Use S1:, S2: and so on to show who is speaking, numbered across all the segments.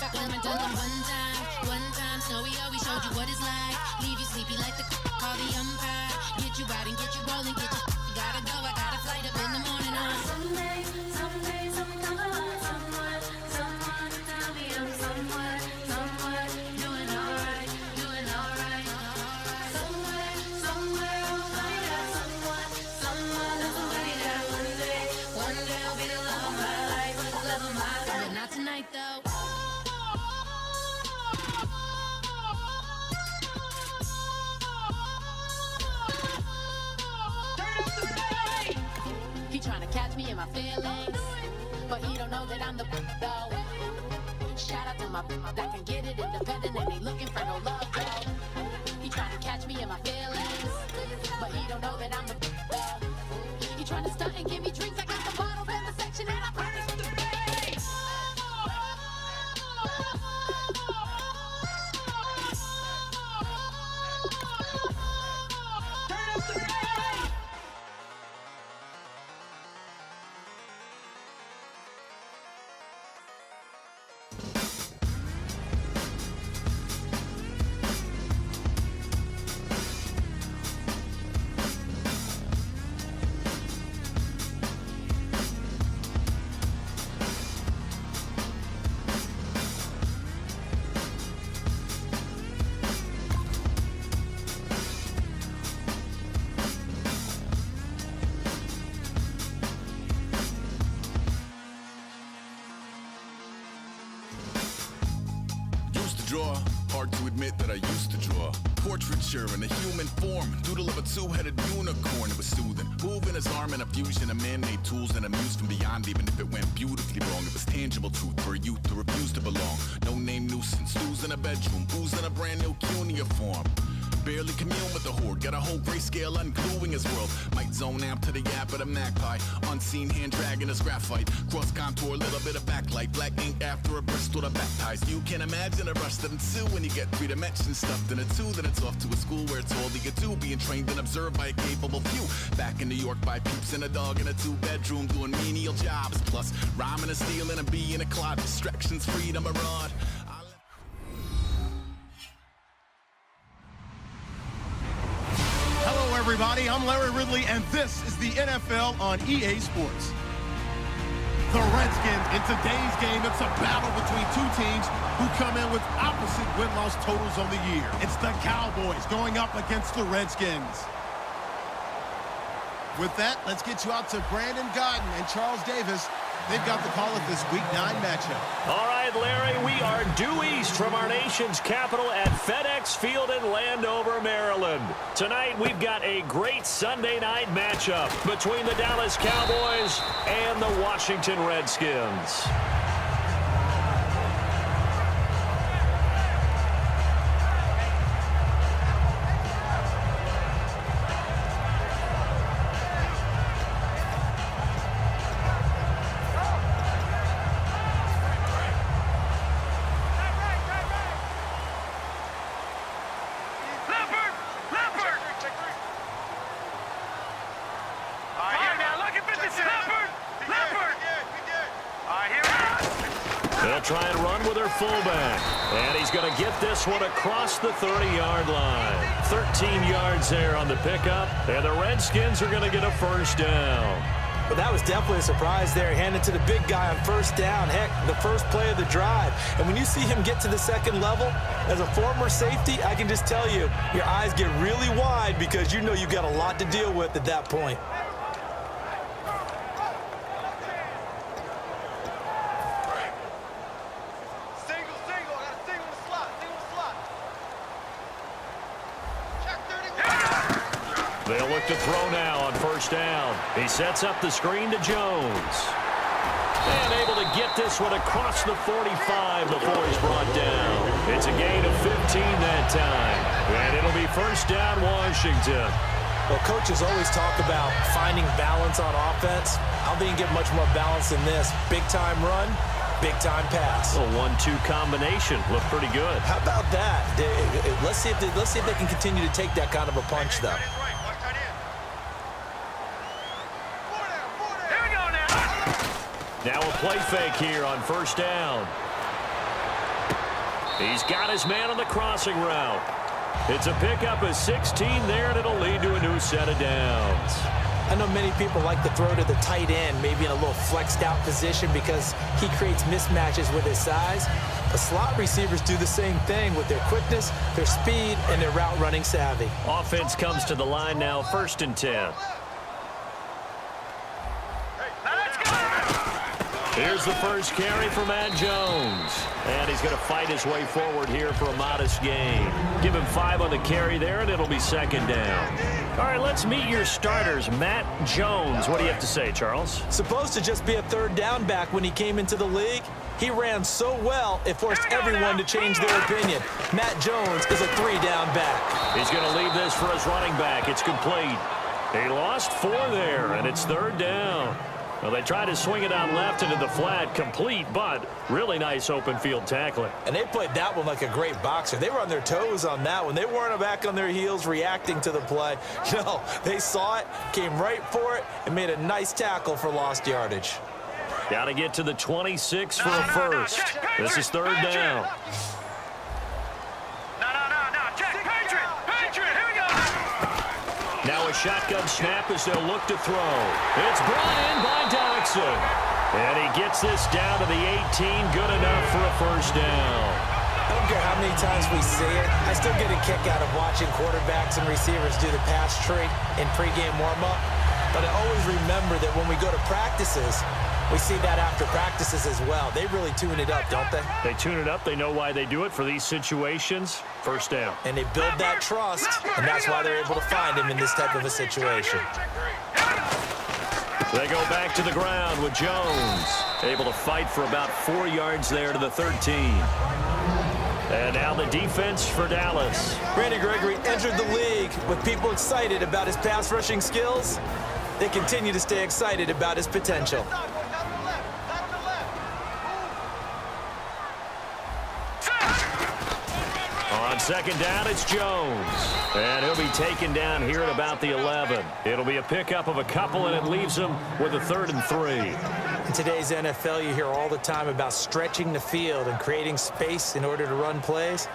S1: One time, Snowy always showed you what it's like. Leave you sleepy like the call the umpire. Get you out and get you rolling, get you gotta go. I got a flight up in the morning on someday, something come along, someone to tell me I'm somewhere, doing alright. Somewhere I'll find out someone that's somebody that one day I'll be the love of my life, but not tonight though. He tryna catch me in my feelings, but he don't know that I'm the though. Shout out to my that can get it independent and ain't looking for no love though. He tryna catch me in my feelings, but he don't know that I'm the though. He tryna stunt and give me drinks. I got the bottles in the section and I promise to pay.
S2: Draw, hard to admit that I used to draw. Portraiture in a human form, doodle of a two-headed unicorn. It was soothing, moving his arm in a fusion of man-made tools and a muse from beyond. Even if it went beautifully wrong, it was tangible truth for a youth who refused to belong. No-name nuisance, stews in a bedroom, booze in a brand new cuneiform. Barely commune with the horde, got a whole grayscale ungluing his world. Might zone out to the yap of the magpie, unseen hand dragging his graphite. Cross contour, little bit of backlight, black ink after a Bristol to baptize. You can imagine a rush that ensue when you get 3 dimensions stuffed in a 2. Then it's off to a school where it's all you do, being trained and observed by a capable few. Back in New York by peeps and a dog in a 2-bedroom doing menial jobs. Plus rhyming and stealing and being a clod, distractions, freedom, a rod.
S3: Everybody, I'm Larry Ridley, and this is the NFL on EA Sports. The Redskins, in today's game, it's a battle between two teams who come in with opposite win-loss totals on the year. It's the Cowboys going up against the Redskins. With that, let's get you out to Brandon Godden and Charles Davis. They've got the call of this Week 9 matchup.
S4: All right, Larry, we are due east from our nation's capital at FedEx Field in Landover, Maryland. Tonight, we've got a great Sunday night matchup between the Dallas Cowboys and the Washington Redskins. They'll try and run with their fullback. And he's going to get this one across the 30-yard line. 13 yards there on the pickup. And the Redskins are going to get a first down.
S5: But that was definitely a surprise there. Handed to the big guy on first down. Heck, the first play of the drive. And when you see him get to the second level, as a former safety, I can just tell you, your eyes get really wide because you know you've got a lot to deal with at that point.
S4: They'll look to throw now on first down. He sets up the screen to Jones. And able to get this one across the 45 before he's brought down. It's a gain of 15 that time. And it'll be first down Washington.
S5: Well, coaches always talk about finding balance on offense. I don't think you get much more balance than this. Big-time run, big-time pass.
S4: A 1-2 combination. Looked pretty good.
S5: How about that? Let's see if they can continue to take that kind of a punch, though.
S4: Now a play fake here on first down. He's got his man on the crossing route. It's a pickup of 16 there, and it'll lead to a new set of downs.
S5: I know many people like to throw to the tight end, maybe in a little flexed out position because he creates mismatches with his size. But slot receivers do the same thing with their quickness, their speed, and their route running savvy.
S4: Offense comes to the line now, 1st and 10. Here's the first carry for Matt Jones. And he's going to fight his way forward here for a modest gain. Give him 5 on the carry there, and it'll be 2nd down. All right, let's meet your starters. Matt Jones. What do you have to say, Charles?
S5: Supposed to just be a 3rd down back when he came into the league. He ran so well, it forced everyone to change their opinion. Matt Jones is a 3-down back.
S4: He's going to leave this for his running back. It's complete. He lost 4 there, and it's 3rd down. Well, they tried to swing it out left into the flat, complete, but really nice open field tackling.
S5: And they played that one like a great boxer. They were on their toes on that one. They weren't back on their heels reacting to the play. No, they saw it, came right for it, and made a nice tackle for lost yardage.
S4: Got to get to the 26 for a first. This is 3rd down. Now a shotgun snap as they'll look to throw. It's brought in by Doxson. And he gets this down to the 18. Good enough for a 1st down.
S5: I don't care how many times we see it. I still get a kick out of watching quarterbacks and receivers do the pass tree in pregame warm-up. But I always remember that when we go to practices, we see that after practices as well. They really tune it up, don't they?
S4: They tune it up. They know why they do it for these situations. 1st down.
S5: And they build that trust, and that's why they're able to find him in this type of a situation.
S4: They go back to the ground with Jones. Able to fight for about 4 yards there to the 13. And now the defense for Dallas.
S5: Randy Gregory entered the league with people excited about his pass rushing skills. They continue to stay excited about his potential.
S4: On 2nd down, it's Jones. And he'll be taken down here at about the 11. It'll be a pickup of a couple, and it leaves him with a 3rd and 3.
S5: In today's NFL, you hear all the time about stretching the field and creating space in order to run plays.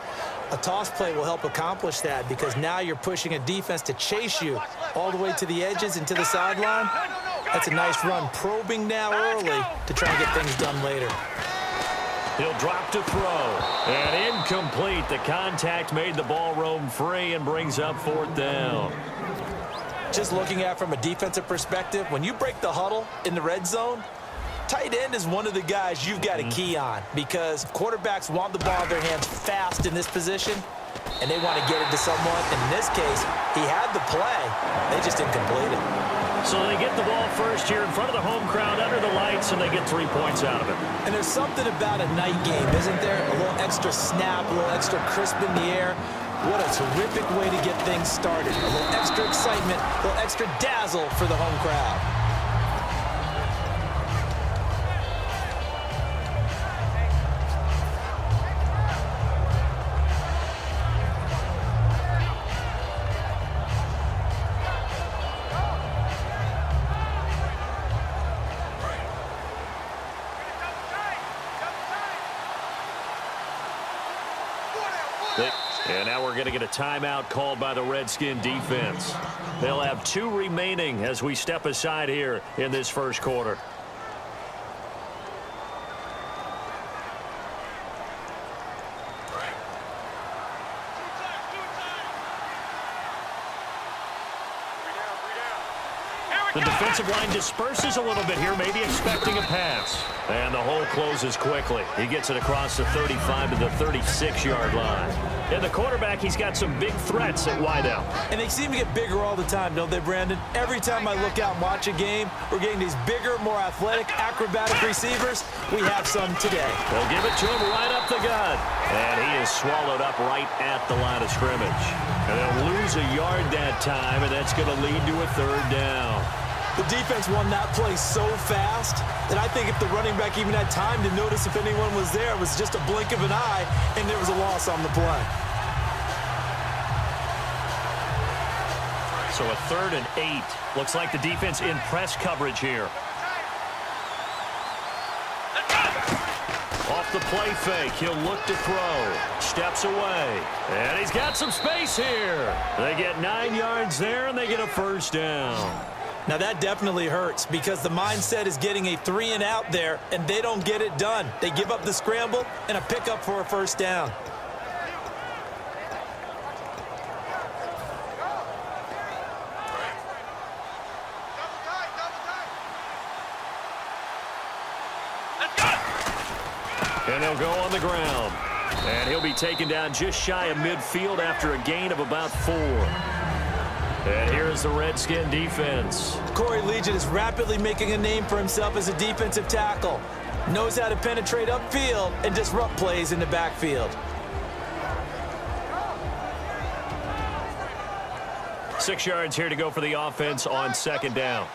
S5: A toss play will help accomplish that because now you're pushing a defense to chase you all the way to the edges and to the sideline. That's a nice run, probing now early to try and get things done later.
S4: He'll drop to throw. And incomplete. The contact made the ball roam free and brings up 4th down.
S5: Just looking at it from a defensive perspective, when you break the huddle in the red zone, tight end is one of the guys you've got to key on because quarterbacks want the ball in their hands fast in this position, and they want to get it to someone. And in this case, he had the play. They just didn't complete it.
S4: So they get the ball first here in front of the home crowd under the lights, and they get 3 points out of it.
S5: And there's something about a night game, isn't there? A little extra snap, a little extra crisp in the air. What a terrific way to get things started. A little extra excitement, a little extra dazzle for the home crowd.
S4: And now we're going to get a timeout called by the Redskin defense. They'll have 2 remaining as we step aside here in this 1st quarter. The defensive line disperses a little bit here, maybe expecting a pass. And the hole closes quickly. He gets it across the 35 to the 36-yard line. And the quarterback, he's got some big threats at wideout.
S5: And they seem to get bigger all the time, don't they, Brandon? Every time I look out and watch a game, we're getting these bigger, more athletic, acrobatic receivers. We have some today.
S4: They'll give it to him right up the gut. And he is swallowed up right at the line of scrimmage. And they'll lose a yard that time, and that's going to lead to a 3rd down.
S5: The defense won that play so fast that I think if the running back even had time to notice if anyone was there, it was just a blink of an eye, and there was a loss on the play.
S4: So a 3rd and 8. Looks like the defense in press coverage here. Off the play fake. He'll look to throw. Steps away. And he's got some space here. They get 9 yards there, and they get a first down.
S5: Now that definitely hurts because the mindset is getting a 3-and-out there, and they don't get it done. They give up the scramble and a pickup for a first down.
S4: And they'll go on the ground. And he'll be taken down just shy of midfield after a gain of about 4. And here's the Redskin defense.
S5: Corey Legion is rapidly making a name for himself as a defensive tackle. Knows how to penetrate upfield and disrupt plays in the backfield.
S4: 6 yards here to go for the offense on second down.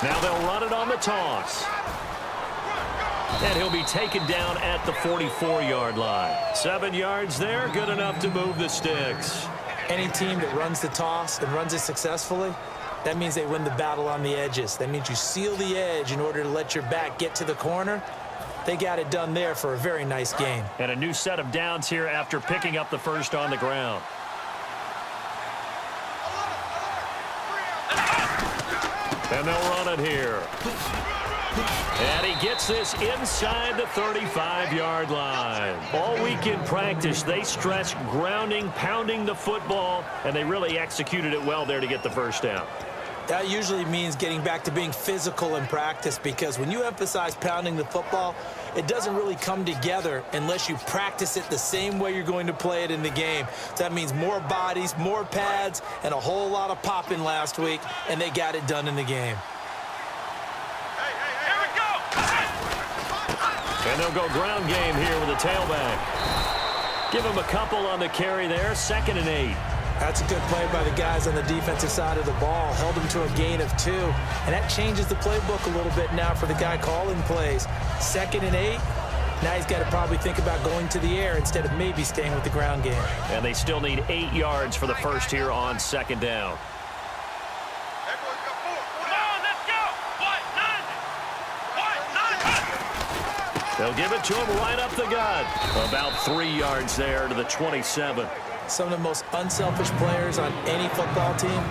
S4: Now they'll run it on the toss. And he'll be taken down at the 44-yard line. 7 yards there, good enough to move the sticks.
S5: Any team that runs the toss and runs it successfully, that means they win the battle on the edges. That means you seal the edge in order to let your back get to the corner. They got it done there for a very nice game.
S4: And a new set of downs here after picking up the first on the ground. And they'll run it here. And he gets this inside the 35-yard line. All week in practice, they stressed grounding, pounding the football, and they really executed it well there to get the first down.
S5: That usually means getting back to being physical in practice, because when you emphasize pounding the football, it doesn't really come together unless you practice it the same way you're going to play it in the game. So that means more bodies, more pads, and a whole lot of popping last week, and they got it done in the game.
S4: And they'll go ground game here with a tailback. Give him a couple on the carry there, 2nd and 8.
S5: That's a good play by the guys on the defensive side of the ball. Held him to a gain of 2. And that changes the playbook a little bit now for the guy calling plays. 2nd and 8. Now he's got to probably think about going to the air instead of maybe staying with the ground game.
S4: And they still need 8 yards for the first here on second down. They'll give it to him right up the gut. About 3 yards there to the 27.
S5: Some of the most unselfish players on any football team,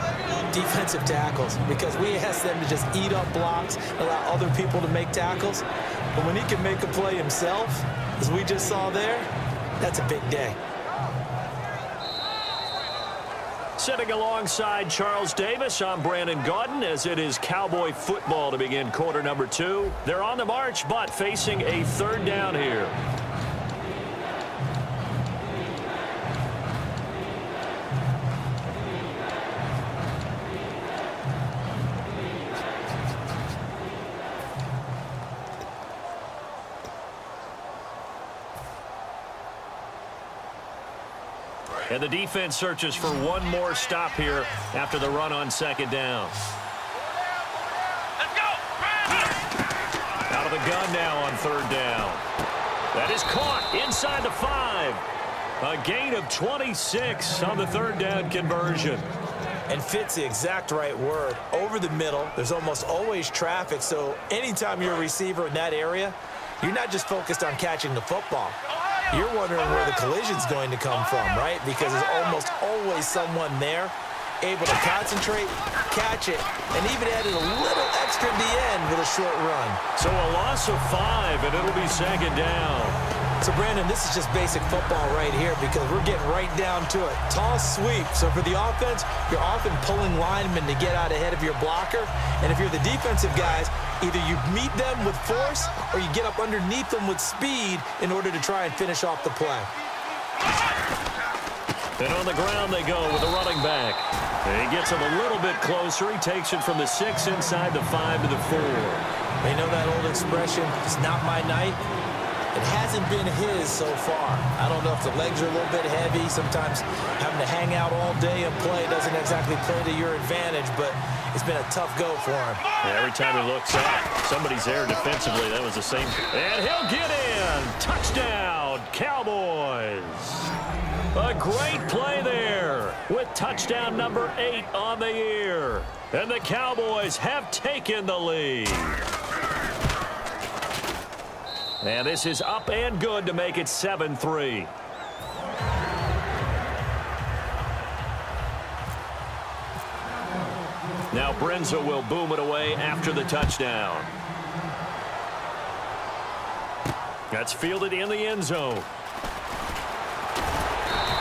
S5: defensive tackles, because we ask them to just eat up blocks, allow other people to make tackles. But when he can make a play himself, as we just saw there, that's a big day.
S4: Sitting alongside Charles Davis, I'm Brandon Gaudin, as it is Cowboy football to begin quarter number 2. They're on the march, but facing a 3rd down here. And the defense searches for one more stop here after the run on second down. Out of the gun now on 3rd down. That is caught inside the 5. A gain of 26 on the 3rd down conversion.
S5: And fits the exact right word. Over the middle, there's almost always traffic, so anytime you're a receiver in that area, you're not just focused on catching the football. You're wondering where the collision's going to come from, right? Because there's almost always someone there able to concentrate, catch it, and even added a little extra at the end with a short run.
S4: So a loss of 5, and it'll be 2nd down.
S5: So, Brandon, this is just basic football right here because we're getting right down to it. Toss, sweep. So for the offense, you're often pulling linemen to get out ahead of your blocker. And if you're the defensive guys, either you meet them with force or you get up underneath them with speed in order to try and finish off the play.
S4: And on the ground they go with the running back. And he gets him a little bit closer. He takes it from the 6 inside the 5 to the 4.
S5: They know that old expression, it's not my night. It hasn't been his so far. I don't know if the legs are a little bit heavy. Sometimes having to hang out all day and play doesn't exactly play to your advantage, but it's been a tough go for him.
S4: Yeah, every time he looks up, somebody's there defensively. That was the same. And he'll get in. Touchdown, Cowboys. A great play there with touchdown number 8 on the year. And the Cowboys have taken the lead. And this is up and good to make it 7-3. Now Brenza will boom it away after the touchdown. That's fielded in the end zone.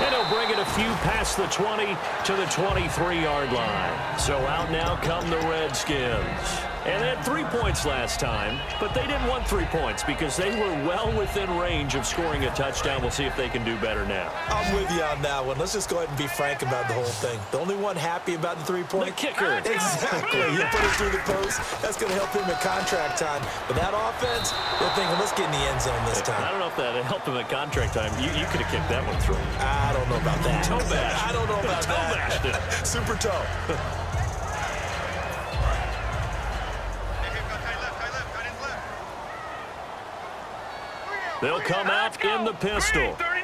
S4: And he'll bring it a few past the 20 to the 23-yard line. So out now come the Redskins. And they had 3 points last time, but they didn't want 3 points because they were well within range of scoring a touchdown. We'll see if they can do better now.
S5: I'm with you on that one. Let's just go ahead and be frank about the whole thing. The only one happy about the 3-point?
S4: The kicker.
S5: Exactly. You put it through the post. That's going to help him at contract time. But that offense, they're thinking, let's get in the end zone this time.
S4: I don't know if that helped him at contract time. You could have kicked that one through.
S5: I don't know about that.
S4: Toe bash.
S5: I don't know about
S4: toe
S5: that.
S4: Bashed it.
S5: Super toe.
S4: They'll come out in the pistol.
S6: Green 39.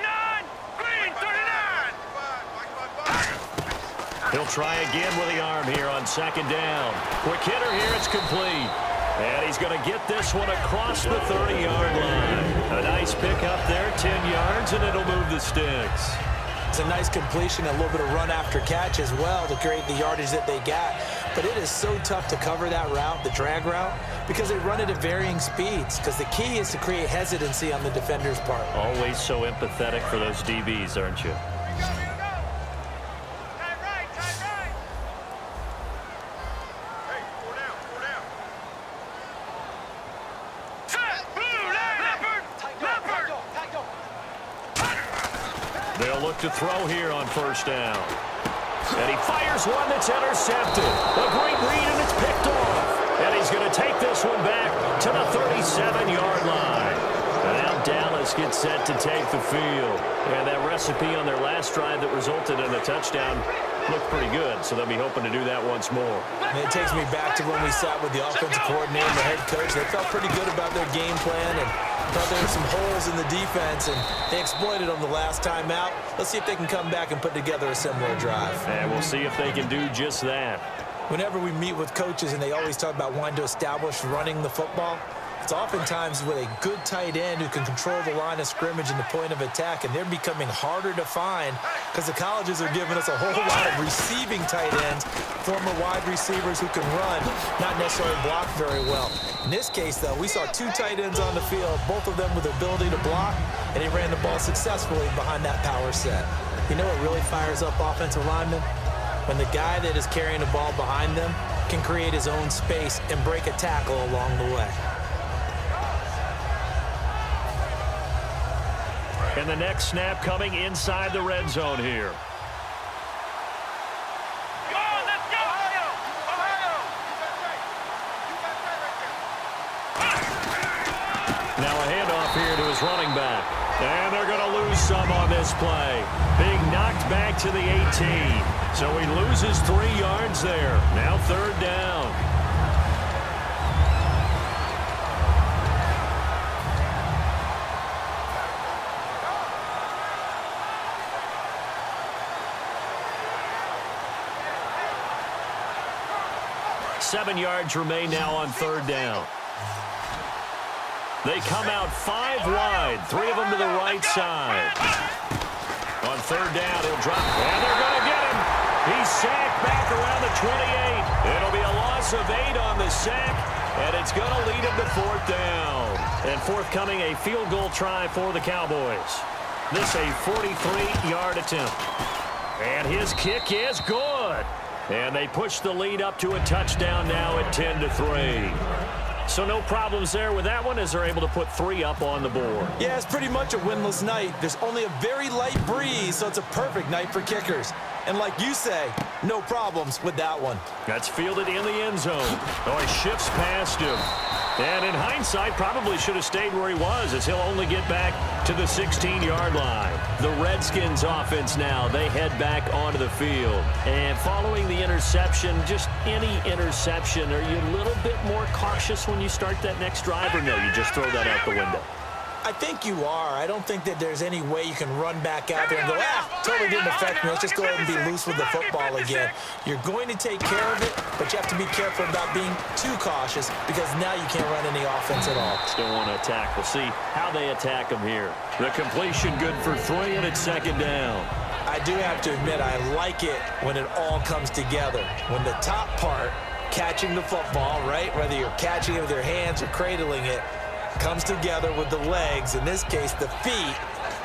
S4: He'll try again with the arm here on second down. Quick hitter here, it's complete. And he's going to get this one across the 30-yard line. A nice pick up there, 10 yards, and it'll move the sticks.
S5: It's a nice completion, a little bit of run after catch as well to create the yardage that they got. But it is so tough to cover that route, the drag route, because they run it at varying speeds. Because the key is to create hesitancy on the defender's part.
S4: Always so empathetic for those DBs, aren't you? They'll look to throw here on first down. And he fires one that's intercepted. A great read, and it's picked off. And he's going to take this one back to the 37-yard line. And now Dallas gets set to take the field. And that recipe on their last drive that resulted in a touchdown looked pretty good, so they'll be hoping to do that once more.
S5: And it takes me back to when we sat with the offensive coordinator and the head coach. They felt pretty good about their game plan and thought there were some holes in the defense, and they exploited them the last time out. Let's see if they can come back and put together a similar drive.
S4: And we'll see if they can do just that.
S5: Whenever we meet with coaches and they always talk about wanting to establish running the football, it's oftentimes with a good tight end who can control the line of scrimmage and the point of attack, and they're becoming harder to find because the colleges are giving us a whole lot of receiving tight ends, former wide receivers who can run, not necessarily block very well. In this case, though, we saw 2 tight ends on the field, both of them with the ability to block, and he ran the ball successfully behind that power set. You know what really fires up offensive linemen? When the guy that is carrying the ball behind them can create his own space and break a tackle along the way.
S4: And the next snap coming inside the red zone here. Now a handoff here to his running back. And they're going to lose some on this play. Being knocked back to the 18. So he loses 3 yards there. Now third down. Seven yards remain now on third down. They come out 5 wide, 3 of them to the right side. On third down, he'll drop, and they're going to get him. He's sacked back around the 28. It'll be a loss of 8 on the sack, and it's going to lead him to fourth down. And forthcoming, a field goal try for the Cowboys. This a 43-yard attempt. And his kick is good. And they push the lead up to a touchdown now at 10-3. So no problems there with that one as they're able to put 3 up on the board.
S5: Yeah, it's pretty much a winless night. There's only a very light breeze, so it's a perfect night for kickers. And like you say, no problems with that one.
S4: That's fielded in the end zone. Oh, he shifts past him. And in hindsight, probably should have stayed where he was as he'll only get back to the 16-yard line. The Redskins offense now, they head back onto the field. And following the interception, just any interception, are you a little bit more cautious when you start that next drive, or no, you just throw that out the window?
S5: I think you are. I don't think that there's any way you can run back out there and go, totally didn't affect me. Let's just go ahead and be loose with the football again. You're going to take care of it, but you have to be careful about being too cautious because now you can't run any offense at all.
S4: Still want to attack. We'll see how they attack him here. The completion good for 3, and it's 2nd down.
S5: I do have to admit, I like it when it all comes together. When the top part, catching the football, right, whether you're catching it with your hands or cradling it, comes together with the legs, in this case the feet,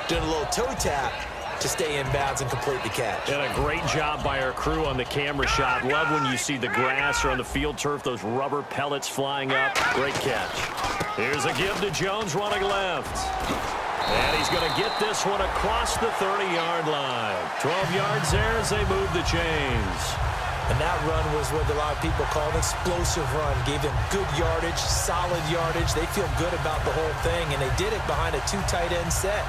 S5: doing a little toe tap to stay in bounds and complete the catch.
S4: And a great job by our crew on the camera shot. Love when you see the grass or on the field turf, those rubber pellets flying up. Great catch. Here's a give to Jones running left. And he's going to get this one across the 30-yard line. 12 yards there as they move the chains.
S5: And that run was what a lot of people call an explosive run. Gave them good yardage, solid yardage. They feel good about the whole thing, and they did it behind a 2 tight end set.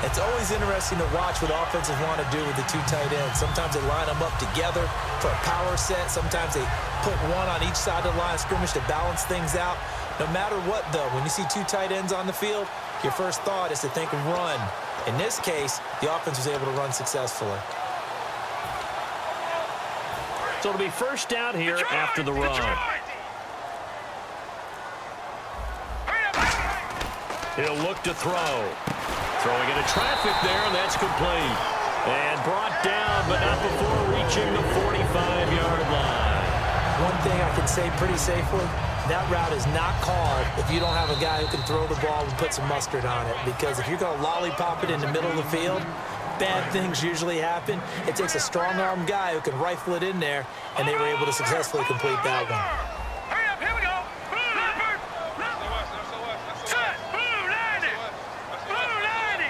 S5: It's always interesting to watch what offenses want to do with the 2 tight ends. Sometimes they line them up together for a power set. Sometimes they put one on each side of the line of scrimmage to balance things out. No matter what, though, when you see 2 tight ends on the field, your first thought is to think run. In this case, the offense was able to run successfully.
S4: So it'll be 1st down here after the run. He'll look to throw. Throwing into traffic there, and that's complete. And brought down, but not before reaching the 45-yard line.
S5: One thing I can say pretty safely, that route is not called if you don't have a guy who can throw the ball and put some mustard on it. Because if you're going to lollipop it in the middle of the field, bad things usually happen. It takes a strong-arm guy who can rifle it in there, and they were able to successfully complete that one.
S6: Hurry up, here we go. Leopard. Set. Blue 90.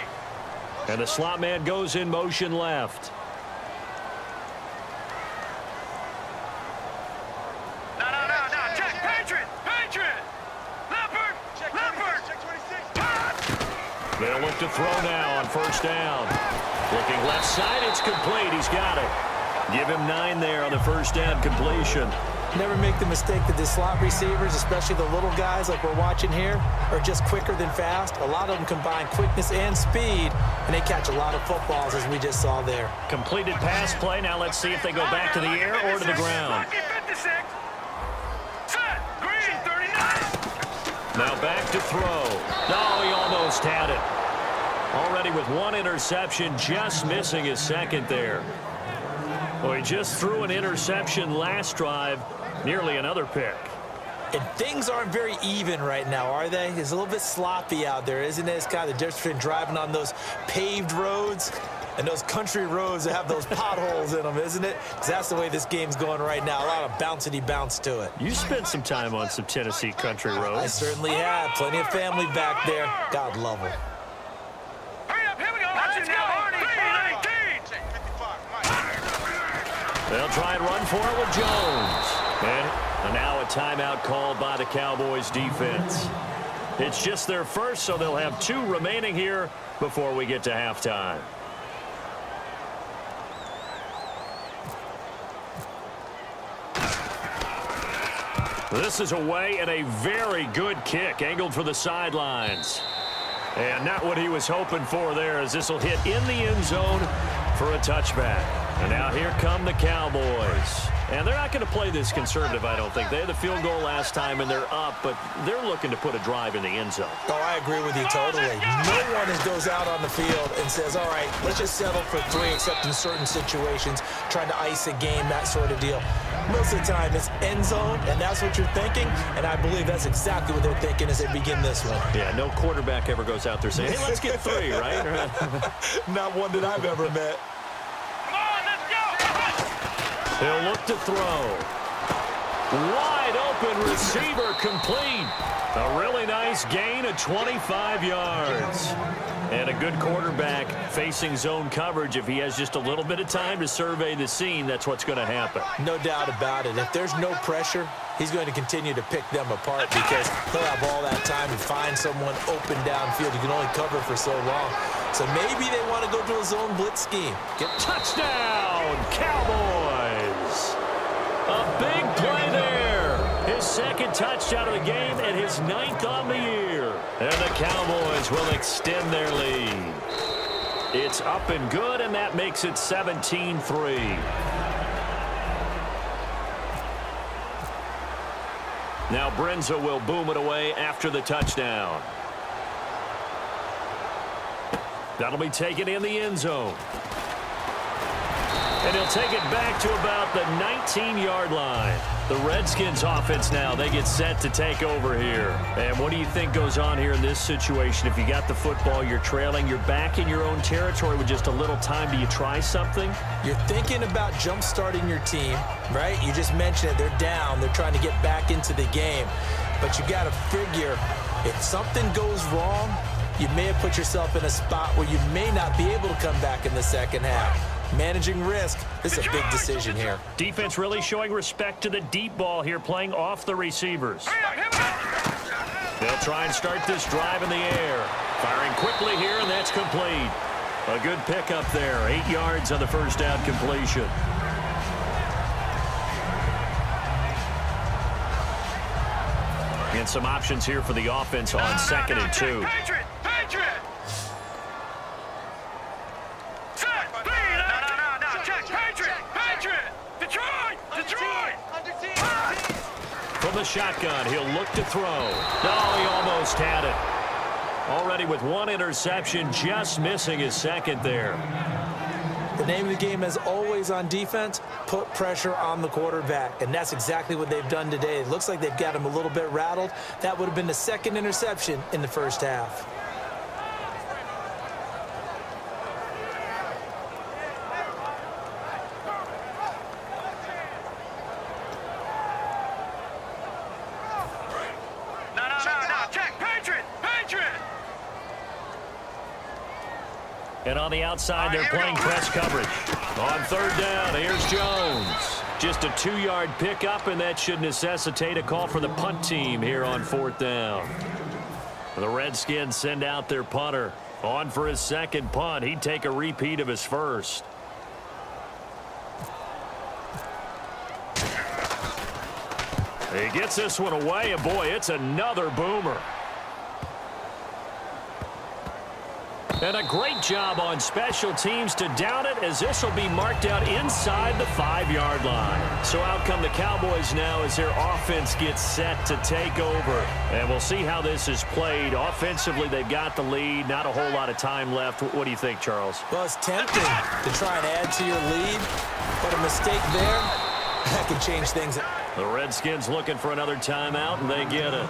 S4: And the slot man goes in motion left.
S6: No. Check. Patriot. Leopard. Check 26.
S4: They'll look to throw now on 1st down. Looking left side, it's complete. He's got it. Give him 9 there on the 1st down completion.
S5: Never make the mistake that the slot receivers, especially the little guys like we're watching here, are just quicker than fast. A lot of them combine quickness and speed, and they catch a lot of footballs, as we just saw there.
S4: Completed pass play. Now let's see if they go back to the air or to the ground. Now back to throw. No, he almost had it. Already with 1 interception, just missing his 2nd there. Well, he just threw an interception last drive, nearly another pick.
S5: And things aren't very even right now, are they? It's a little bit sloppy out there, isn't it? It's kind of the difference between driving on those paved roads and those country roads that have those potholes in them, isn't it? Because that's the way this game's going right now. A lot of bouncy bounce to it.
S4: You spent some time on some Tennessee country roads.
S5: I certainly have. Plenty of family back there. God love them.
S6: Hurry up, here we go. Let's go. 319.
S4: They'll try and run for it with Jones. And now a timeout called by the Cowboys defense. It's just their first, so they'll have 2 remaining here before we get to halftime. This is away and a very good kick, angled for the sidelines. And not what he was hoping for there, as this will hit in the end zone for a touchback. And now here come the Cowboys. And they're not going to play this conservative, I don't think. They had the field goal last time, and they're up, but they're looking to put a drive in the end zone.
S5: Oh, I agree with you totally. No one goes out on the field and says, all right, let's just settle for 3, except in certain situations, trying to ice a game, that sort of deal. Most of the time, it's end zone, and that's what you're thinking, and I believe that's exactly what they're thinking as they begin this one.
S4: Yeah, no quarterback ever goes out there saying, hey, let's get 3, right?
S5: Not one that I've ever met.
S4: He'll look to throw. Wide open receiver complete. A really nice gain of 25 yards. And a good quarterback facing zone coverage. If he has just a little bit of time to survey the scene, that's what's going to happen.
S5: No doubt about it. If there's no pressure, he's going to continue to pick them apart because he'll have all that time to find someone open downfield. You can only cover for so long. So maybe they want to go to a zone blitz scheme. Touchdown,
S4: Cowboys! A big play there. His second touchdown of the game and his 9th on the year. And the Cowboys will extend their lead. It's up and good, and that makes it 17-3. Now Brenza will boom it away after the touchdown. That'll be taken in the end zone. And he'll take it back to about the 19-yard line. The Redskins offense now, they get set to take over here. And what do you think goes on here in this situation? If you got the football, you're trailing, you're back in your own territory with just a little time. Do you try something?
S5: You're thinking about jump-starting your team, right? You just mentioned it. They're down. They're trying to get back into the game. But you got to figure, if something goes wrong, you may have put yourself in a spot where you may not be able to come back in the second half. Managing risk, this is a big decision here.
S4: Defense really showing respect to the deep ball here, playing off the receivers. They'll try and start this drive in the air. Firing quickly here, and that's complete. A good pickup there. 8 yards on the first down completion. And some options here for the offense on 2nd and 2.
S6: Patriot! Patriot!
S4: From the shotgun, he'll look to throw. No, he almost had it. Already with one interception, just missing his second there.
S5: The name of the game is always on defense, put pressure on the quarterback. And that's exactly what they've done today. It looks like they've got him a little bit rattled. That would have been the second interception in the first half.
S4: And on the outside, they're playing press coverage. On 3rd down, here's Jones. Just a 2-yard pickup, and that should necessitate a call for the punt team here on 4th down. The Redskins send out their punter. On for his second punt. He'd take a repeat of his first. He gets this one away, and boy, it's another boomer. And a great job on special teams to down it, as this will be marked out inside the 5-yard line. So out come the Cowboys now as their offense gets set to take over. And we'll see how this is played. Offensively, they've got the lead. Not a whole lot of time left. What do you think, Charles?
S5: Well, it's tempting to try and add to your lead, but a mistake there, that can change things.
S4: The Redskins looking for another timeout, and they get it.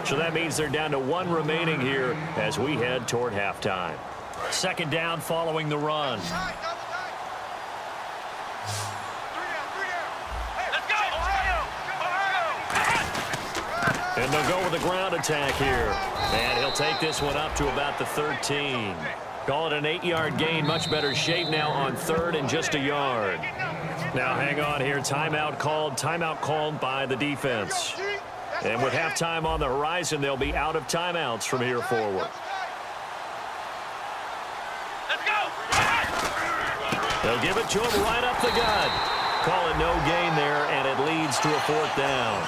S4: So that means they're down to 1 remaining here as we head toward halftime. 2nd down following the run. And they'll go with a ground attack here. And he'll take this one up to about the 13. Call it an 8-yard gain. Much better shape now on 3rd and just a yard. Now hang on here. Timeout called by the defense. And with halftime on the horizon, they'll be out of timeouts from here forward.
S6: Let's go!
S4: They'll give it to him right up the gut. Call it no gain there, and it leads to a 4th down.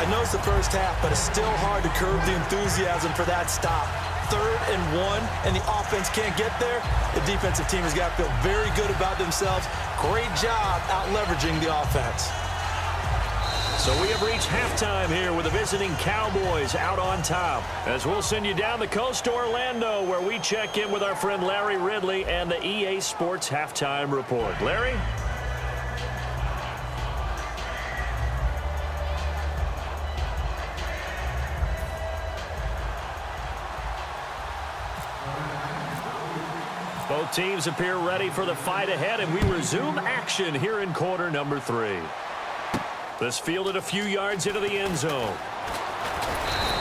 S5: I know it's the first half, but it's still hard to curb the enthusiasm for that stop. 3rd and 1, and the offense can't get there. The defensive team has got to feel very good about themselves. Great job out-leveraging the offense.
S4: So we have reached halftime here with the visiting Cowboys out on top. As we'll send you down the coast to Orlando, where we check in with our friend Larry Ridley and the EA Sports Halftime Report. Larry? Both teams appear ready for the fight ahead, and we resume action here in quarter number 3. This fielded a few yards into the end zone.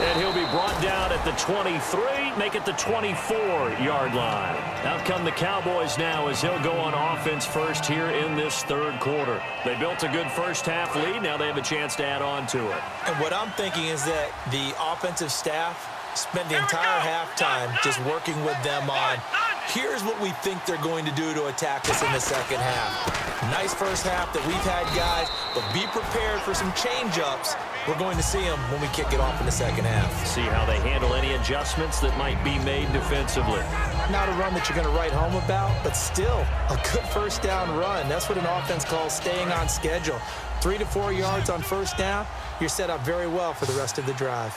S4: And he'll be brought down at the 23, make it the 24-yard line. Out come the Cowboys now as he'll go on offense first here in this 3rd quarter. They built a good first half lead. Now they have a chance to add on to it.
S5: And what I'm thinking is that the offensive staff spent the entire halftime just working with them on Here's what we think they're going to do to attack us in the second half. Nice first half that we've had, guys, but be prepared for some change-ups. We're going to see them when we kick it off in the second half.
S4: See how they handle any adjustments that might be made defensively.
S5: Not a run that you're going to write home about, but still a good first down run. That's what an offense calls staying on schedule. 3 to 4 yards on first down, you're set up very well for the rest of the drive.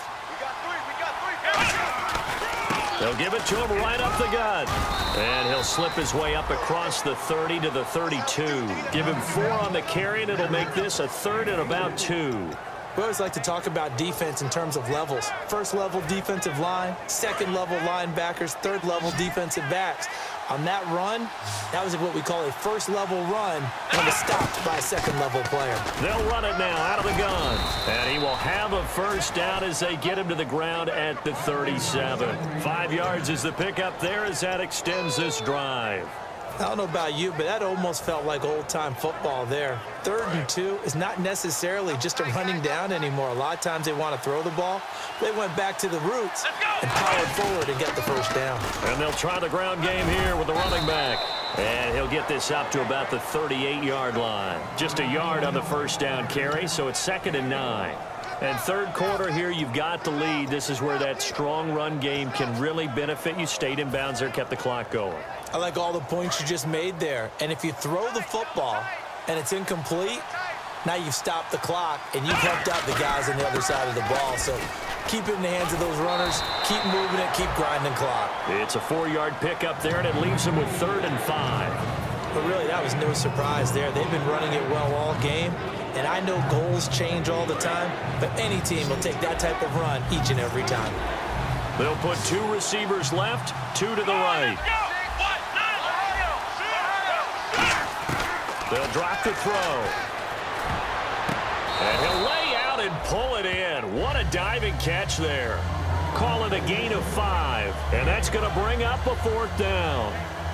S4: They'll give it to him right up the gut. And he'll slip his way up across the 30 to the 32. Give him 4 on the carry, and it'll make this a 3rd and about 2.
S5: We always like to talk about defense in terms of levels. First level defensive line, second level linebackers, third level defensive backs. On that run, that was what we call a first level run, and it was stopped by a second level player.
S4: They'll run it now out of the gun. And he will have a first down as they get him to the ground at the 37. 5 yards is the pickup there as that extends this drive.
S5: I don't know about you, but that almost felt like old-time football there. 3rd and 2 is not necessarily just a running down anymore. A lot of times they want to throw the ball. They went back to the roots and powered forward and get the first down.
S4: And they'll try the ground game here with the running back. And he'll get this up to about the 38-yard line. Just a yard on the first down carry, so it's 2nd and 9. And third quarter here, you've got to lead. This is where that strong run game can really benefit you. Stayed in bounds there, kept the clock going.
S5: I like all the points you just made there. And if you throw the football and it's incomplete, now you've stopped the clock and you've helped out the guys on the other side of the ball. So keep it in the hands of those runners. Keep moving it. Keep grinding clock.
S4: It's a 4-yard pickup there, and it leaves them with 3rd and 5.
S5: But really, that was no surprise there. They've been running it well all game. And I know goals change all the time, but any team will take that type of run each and every time.
S4: They'll put 2 receivers left, 2 to the right. They'll drop the throw. And he'll lay out and pull it in. What a diving catch there. Call it a gain of 5, and that's going to bring up a 4th down.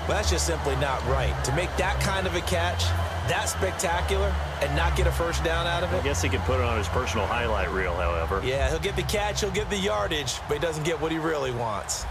S5: Well, that's just simply not right. To make that kind of a catch, that spectacular, and not get a first down out of it.
S4: I guess he could put it on his personal highlight reel, however.
S5: Yeah, he'll get the catch, he'll get the yardage, but he doesn't get what he really wants.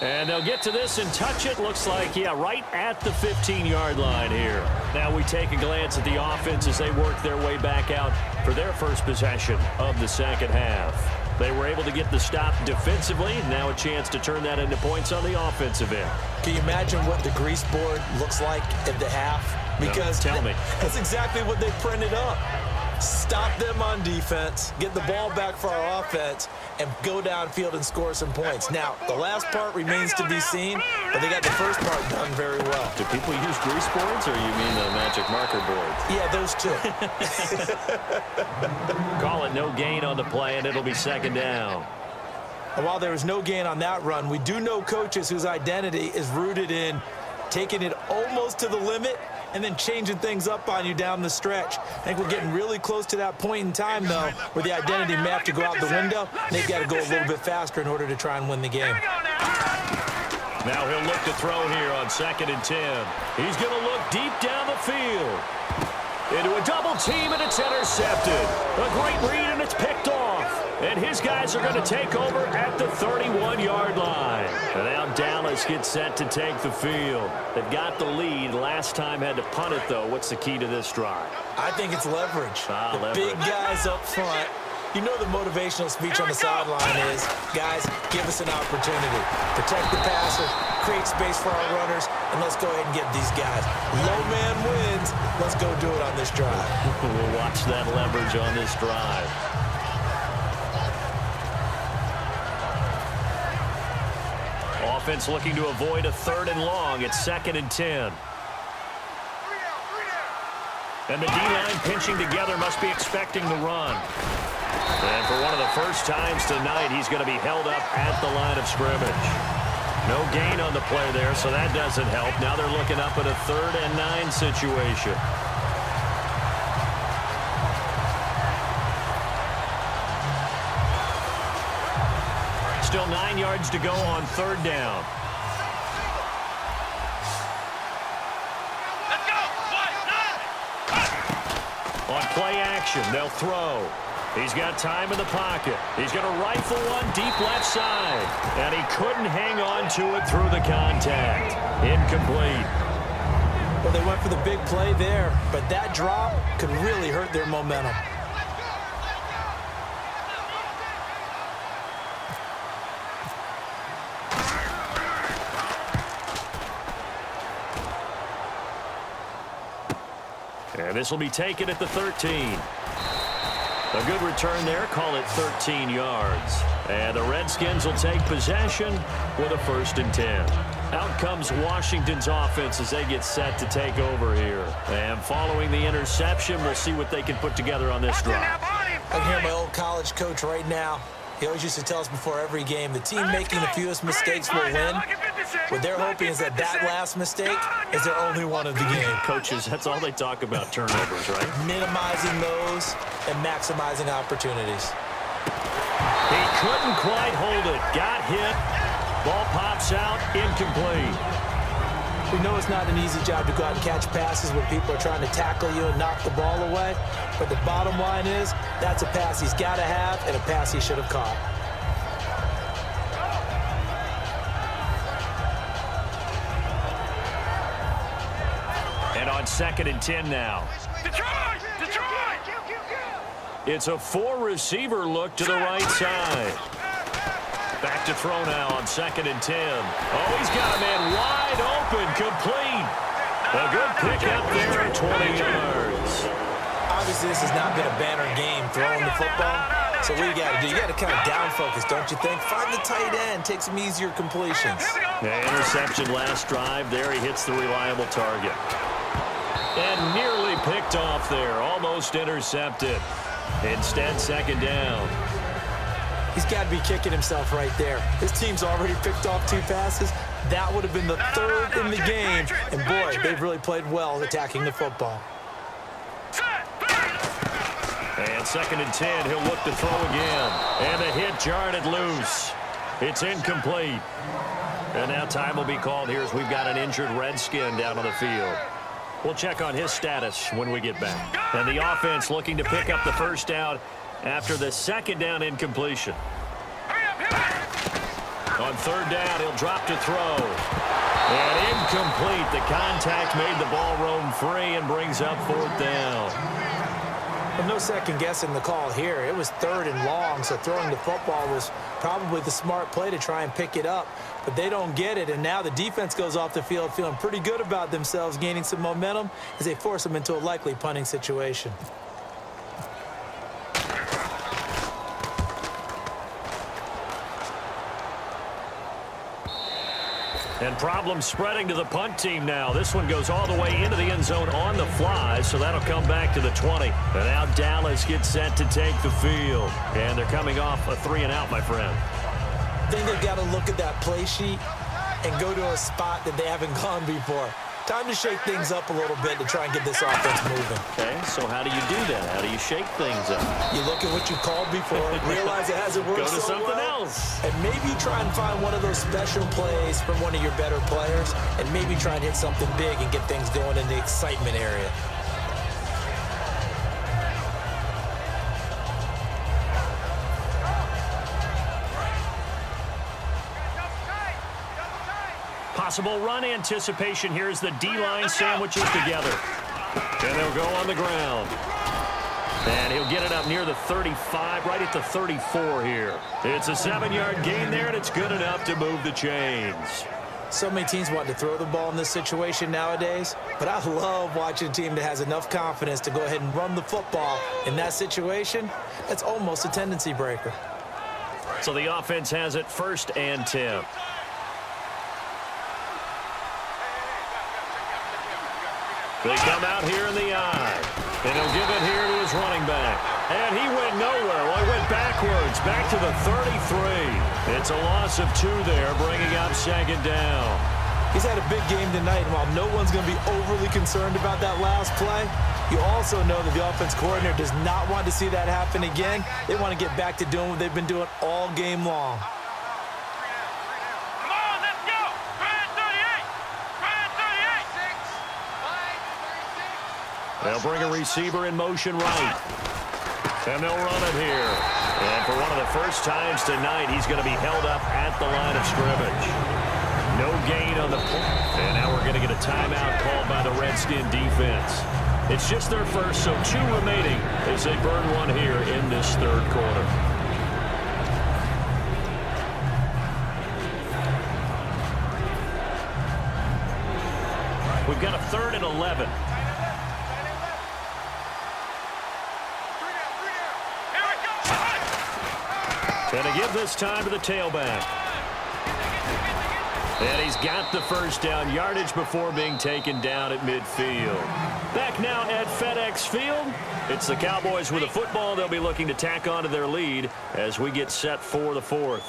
S4: And they'll get to this and touch it. Looks like, yeah, right at the 15-yard line here. Now we take a glance at the offense as they work their way back out for their first possession of the second half. They were able to get the stop defensively. Now a chance to turn that into points on the offensive end.
S5: Can you imagine what the grease board looks like at the half? Because
S4: no, tell me.
S5: That's exactly what they printed up. Stop them on defense, get the ball back for our offense, and go downfield and score some points. Now, the last part remains to be seen, but they got the first part done very well.
S4: Do people use grease boards, or you mean the magic marker boards?
S5: Yeah, those two.
S4: Call it no gain on the play, and it'll be 2nd down.
S5: And while there was no gain on that run, we do know coaches whose identity is rooted in taking it almost to the limit and then changing things up on you down the stretch. I think we're getting really close to that point in time, though, where the identity may have to go out the window, and they've got to go a little bit faster in order to try and win the game.
S4: Now he'll look to throw here on 2nd and 10. He's going to look deep down the field. Into a double team, and it's intercepted. A great read, and it's picked off. And his guys are going to take over at the 31-yard line. And now Dallas gets set to take the field. They've got the lead. Last time had to punt it, though. What's the key to this drive?
S5: I think it's leverage.
S4: Leverage.
S5: Big guys up front. You know the motivational speech on the sideline is, guys, give us an opportunity. Protect the passer, create space for our runners, and let's go ahead and get these guys. Low man wins. Let's go do it on this drive.
S4: We'll watch that leverage on this drive. Offense looking to avoid a 3rd and long. It's 2nd and 10. And the D-line pinching together, must be expecting the run. And for one of the first times tonight, he's going to be held up at the line of scrimmage. No gain on the play there, so that doesn't help. Now they're looking up at a 3rd and 9 situation. Still 9 yards to go on 3rd down. play action. They'll throw. He's got time in the pocket. He's going to rifle one deep left side. And he couldn't hang on to it through the contact. Incomplete.
S5: Well, they went for the big play there, but that drop could really hurt their momentum.
S4: And this will be taken at the 13. A good return there. Call it 13 yards. And the Redskins will take possession with a 1st and 10. Out comes Washington's offense as they get set to take over here. And following the interception, we'll see what they can put together on this drive.
S5: I can hear my old college coach right now. He always used to tell us before every game, the team making the fewest mistakes will win. What they're hoping is that last mistake is their only one of the game.
S4: Coaches, that's all they talk about, turnovers, right?
S5: Minimizing those and maximizing opportunities.
S4: He couldn't quite hold it. Got hit. Ball pops out. Incomplete.
S5: We know it's not an easy job to go out and catch passes when people are trying to tackle you and knock the ball away. But the bottom line is, that's a pass he's got to have and a pass he should have caught.
S4: And on 2nd and 10 now.
S6: Detroit!
S4: It's a 4-receiver look to the right side. Back to throw now on 2nd and 10. Oh, he's got a man wide open, complete. A good pickup there at 20 yards.
S5: Obviously, this has not been a banner game throwing the football. So what you got to do, you got to kind of down focus, don't you think? Find the tight end, take some easier completions.
S4: Yeah, interception last drive. There he hits the reliable target. And nearly picked off there, almost intercepted. Instead, 2nd down.
S5: He's got to be kicking himself right there. His team's already picked off 2 passes. That would have been the 3rd in the game. And, boy, they've really played well attacking the football.
S4: And 2nd and 10, he'll look to throw again. And the hit jarred it loose. It's incomplete. And now time will be called here as we've got an injured Redskin down on the field. We'll check on his status when we get back. And the offense looking to pick up the 1st down after the 2nd down incompletion. On 3rd down, he'll drop to throw. And incomplete. The contact made the ball roam free and brings up 4th down.
S5: Well, no second guessing the call here. It was 3rd and long, so throwing the football was probably the smart play to try and pick it up. But they don't get it, and now the defense goes off the field feeling pretty good about themselves, gaining some momentum as they force them into a likely punting situation.
S4: And problems spreading to the punt team now. This one goes all the way into the end zone on the fly, so that'll come back to the 20. And now Dallas gets set to take the field. And they're coming off a 3-and-out, my friend.
S5: I think they've got to look at that play sheet and go to a spot that they haven't gone before. Time to shake things up a little bit to try and get this offense moving.
S4: Okay, so how do you do that? How do you shake things up?
S5: You look at what you called before, realize it hasn't worked
S4: Go to
S5: so
S4: something
S5: well,
S4: else.
S5: and maybe try and find one of those special plays from one of your better players, and maybe try and hit something big and get things going in the excitement area.
S4: Possible run anticipation here as the D-line sandwiches together. And they'll go on the ground. And he'll get it up near the 35, right at the 34 here. It's a 7-yard gain there, and it's good enough to move the chains.
S5: So many teams want to throw the ball in this situation nowadays, but I love watching a team that has enough confidence to go ahead and run the football. In that situation, that's almost a tendency breaker.
S4: So the offense has it 1st and 10. They come out here in the eye. And he'll give it here to his running back. And he went nowhere. Well, he went backwards, back to the 33. It's a loss of 2 there, bringing up 2nd down.
S5: He's had a big game tonight, and while no one's going to be overly concerned about that last play, you also know that the offense coordinator does not want to see that happen again. They want to get back to doing what they've been doing all game long.
S6: Come on, let's go! Red 38! Red 38!
S4: They'll bring a receiver in motion right. And they'll run it here. And for one of the first times tonight, he's going to be held up at the line of scrimmage. No gain on the play. And now we're going to get a timeout called by the Redskin defense. It's just their first, so 2 remaining as they burn one here in this third quarter. We've got a 3rd and 11. And to give this time to the tailback. And he's got the first down, yardage before being taken down at midfield. Back now at FedEx Field. It's the Cowboys with a football. They'll be looking to tack on to their lead as we get set for the 4th.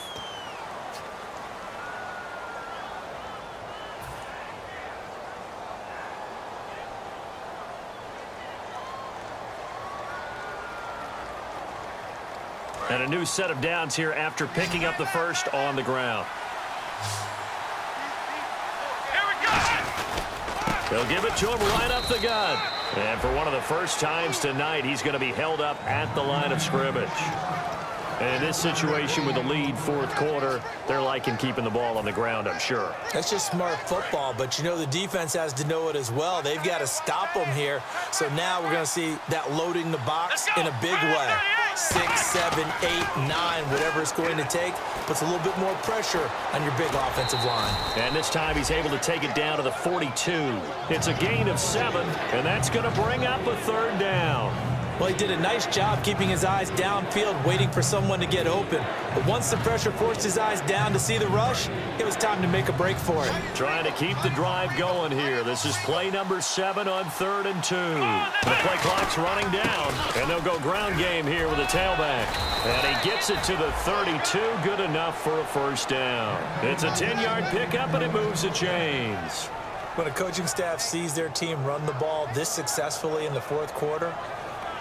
S4: And a new set of downs here after picking up the first on the ground. They'll give it to him right up the gut. And for one of the first times tonight, he's going to be held up at the line of scrimmage. And in this situation with the lead 4th quarter, they're liking keeping the ball on the ground, I'm sure.
S5: That's just smart football, but you know the defense has to know it as well. They've got to stop them here. So now we're going to see that loading the box in a big way. 6, 7, 8, 9, whatever it's going to take, puts a little bit more pressure on your big offensive line.
S4: And this time he's able to take it down to the 42. It's a gain of 7, and that's going to bring up a 3rd down.
S5: Well, he did a nice job keeping his eyes downfield, waiting for someone to get open. But once the pressure forced his eyes down to see the rush, it was time to make a break for it.
S4: Trying to keep the drive going here. This is play number 7 on 3rd and 2. The play clock's running down, and they'll go ground game here with a tailback. And he gets it to the 32, good enough for a first down. It's a 10-yard pickup, and it moves the chains.
S5: When a coaching staff sees their team run the ball this successfully in the 4th quarter,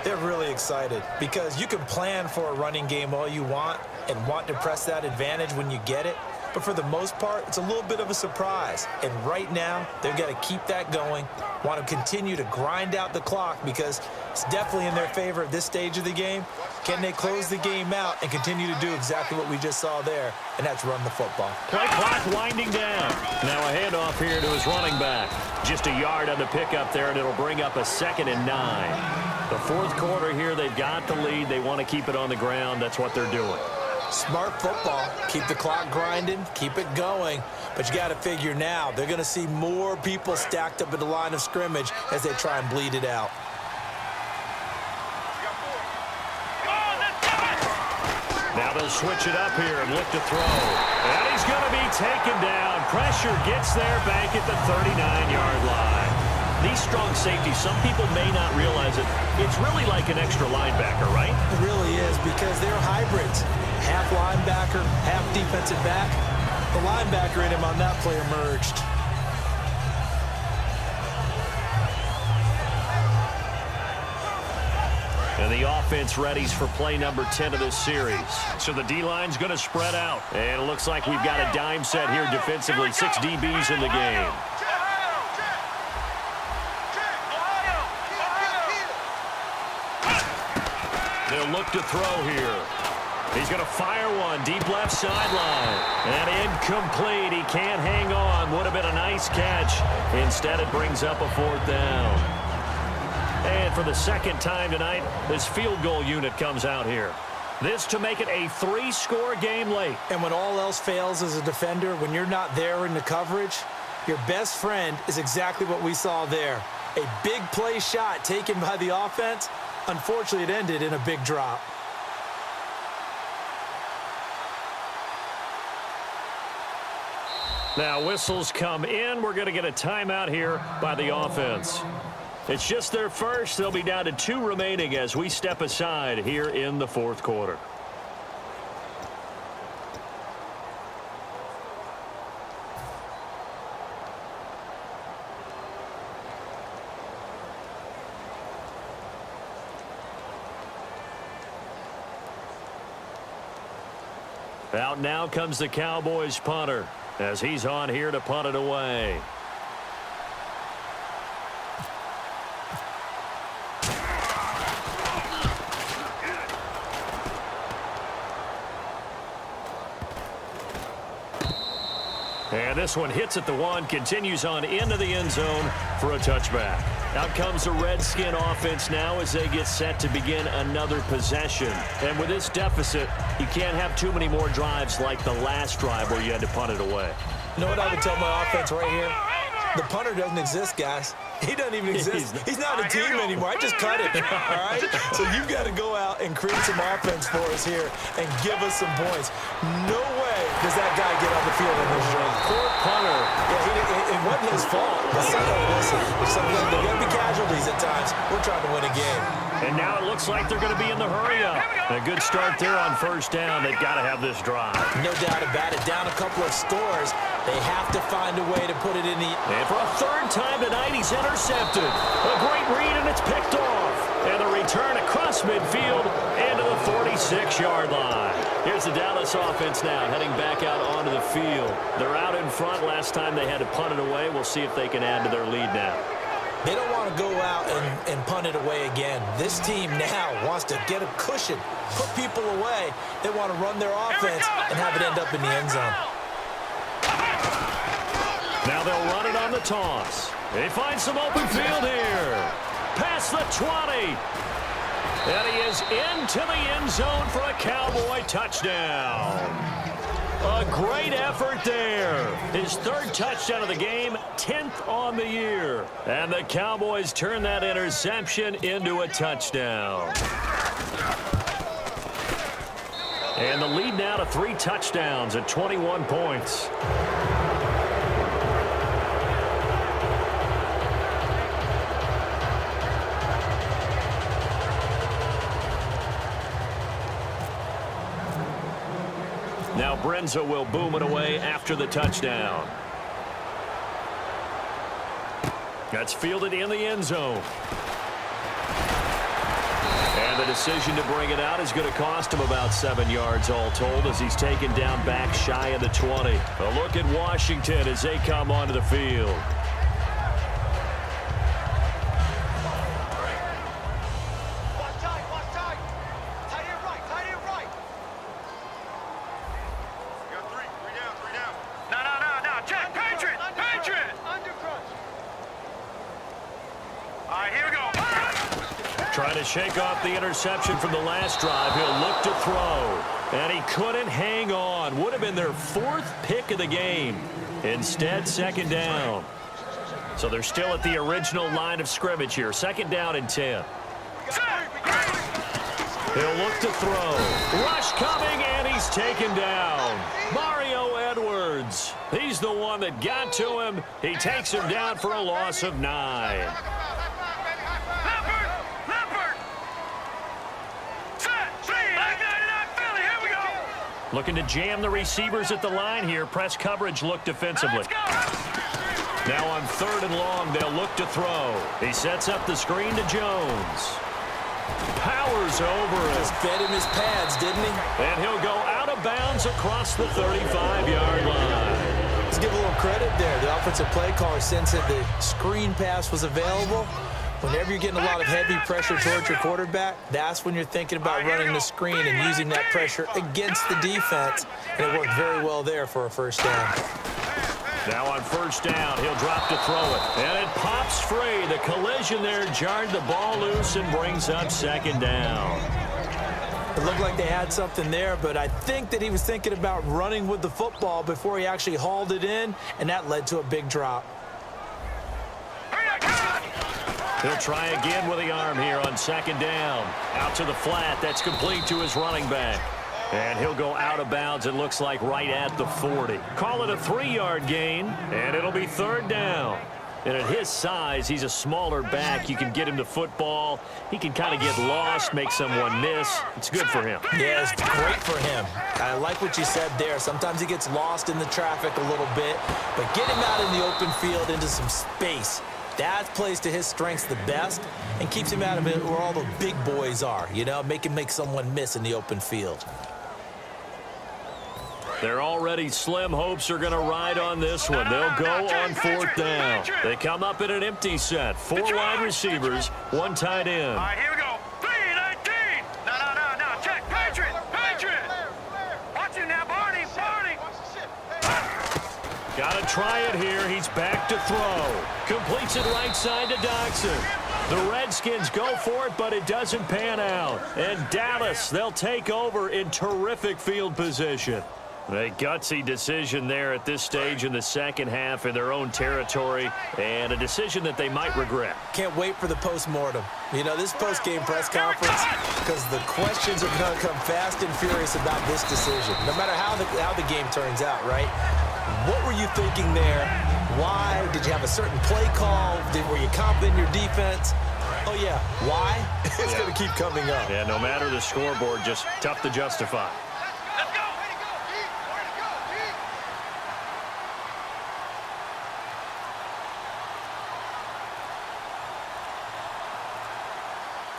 S5: they're really excited because you can plan for a running game all you want and want to press that advantage when you get it. But for the most part, it's a little bit of a surprise. And right now, they've got to keep that going, want to continue to grind out the clock because it's definitely in their favor at this stage of the game. Can they close the game out and continue to do exactly what we just saw there, and that's run the football.
S4: Play clock winding down. Now a handoff here to his running back. Just a yard on the pickup there, and it'll bring up a 2nd and 9. The 4th quarter here, they've got the lead. They want to keep it on the ground. That's what they're doing.
S5: Smart football. Keep the clock grinding. Keep it going. But you got to figure now, they're going to see more people stacked up at the line of scrimmage as they try and bleed it out.
S4: Now they'll switch it up here and look to throw. And he's going to be taken down. Pressure gets there back at the 39-yard line. These strong safeties, some people may not realize it. It's really like an extra linebacker, right?
S5: It really is because they're hybrids. Half linebacker, half defensive back. The linebacker in him on that play emerged.
S4: And the offense readies for play number 10 of this series. So the D-line's going to spread out. And it looks like we've got a dime set here defensively. 6 DBs in the game. They'll look to throw here. He's going to fire one deep left sideline. And incomplete. He can't hang on. Would have been a nice catch. Instead, it brings up a 4th down. And for the 2nd time tonight, this field goal unit comes out here. This to make it a 3-score game late.
S5: And when all else fails as a defender, when you're not there in the coverage, your best friend is exactly what we saw there. A big play shot taken by the offense. Unfortunately, it ended in a big drop.
S4: Now whistles come in. We're going to get a timeout here by the offense. It's just their first. They'll be down to 2 remaining as we step aside here in the 4th quarter. Out now comes the Cowboys punter as he's on here to punt it away. And this one hits at the 1, continues on into the end zone for a touchback. Out comes the Redskin offense now as they get set to begin another possession. And with this deficit, you can't have too many more drives like the last drive where you had to punt it away.
S5: You know what I would tell my offense right here? The punter doesn't exist, guys. He doesn't even exist. He's not a team anymore. I just cut it, all right? So you've got to go out and create some offense for us here and give us some points. No way does that guy get on the field in this drive.
S4: Poor punter.
S5: Yeah, it wasn't his fault. Listen, there are going to be casualties at times. We're trying to win a game.
S4: And now it looks like they're going to be in the hurry-up. A good start there on first down. They've got to have this drive.
S5: No doubt about it. Down a couple of scores. They have to find a way to put it in the...
S4: And for a third time tonight, he's intercepted. A great read, and it's picked off. And the return across midfield into the 46-yard line. Here's the Dallas offense now, heading back out onto the field. They're out in front. Last time they had to punt it away. We'll see if they can add to their lead now.
S5: They don't want to go out and punt it away again. This team now wants to get a cushion, put people away. They want to run their offense and have it end up in the end zone.
S4: Now they'll run it on the toss. They find some open field here. Past the 20. And he is into the end zone for a Cowboy touchdown. A great effort there. His third touchdown of the game, 10th on the year. And the Cowboys turn that interception into a touchdown. And the lead now to 3 touchdowns at 21 points. Now Brenza will boom it away after the touchdown. That's fielded in the end zone. And the decision to bring it out is going to cost him about 7 yards all told as he's taken down back shy of the 20. A look at Washington as they come onto the field. Trying to shake off the interception from the last drive. He'll look to throw. And he couldn't hang on. Would have been their 4th pick of the game. Instead, second down. So they're still at the original line of scrimmage here. Second down and 10. He'll look to throw. Rush coming, and he's taken down. Mario Edwards. He's the one that got to him. He takes him down for a loss of 9. Looking to jam the receivers at the line here. Press coverage look defensively. Now on 3rd and long, they'll look to throw. He sets up the screen to Jones. Powers over it.
S5: Just fed him his pads, didn't he?
S4: And he'll go out of bounds across the 35-yard line.
S5: Let's give a little credit there. The offensive play caller sensed that the screen pass was available. Whenever you're getting a lot of heavy pressure towards your quarterback, that's when you're thinking about running the screen and using that pressure against the defense. And it worked very well there for a first down.
S4: Now on first down, he'll drop to throw it. And it pops free. The collision there jarred the ball loose and brings up second down.
S5: It looked like they had something there, but I think that he was thinking about running with the football before he actually hauled it in, and that led to a big drop.
S4: He'll try again with the arm here on second down. Out to the flat. That's complete to his running back. And he'll go out of bounds, it looks like, right at the 40. Call it a 3-yard gain, and it'll be third down. And at his size, he's a smaller back. You can get him to football. He can kind of get lost, make someone miss. It's good for him.
S5: Yeah, it's great for him. I like what you said there. Sometimes he gets lost in the traffic a little bit, but get him out in the open field into some space. That plays to his strengths the best and keeps him out of it where all the big boys are, you know, make someone miss in the open field.
S4: Their already slim hopes are going to ride on this one. They'll go on 4th down. They come up in an empty set. 4 wide receivers, 1 tight end.
S6: All right, here we go. 3-19. No. Check. Patriot. Watch him now, Barney.
S4: Got to try it here. He's back to throw. Completes it right side to Dodson. The Redskins go for it, but it doesn't pan out. And Dallas, they'll take over in terrific field position. A gutsy decision there at this stage in the second half in their own territory, and a decision that they might regret.
S5: Can't wait for the post-mortem. You know, this post-game press conference, because the questions are going to come fast and furious about this decision, no matter how the game turns out, right? What were you thinking there? Why? Did you have a certain play call? Were you confident in your defense? Oh, yeah. Why? It's going to keep coming up.
S4: Yeah, no matter the scoreboard, just tough to justify.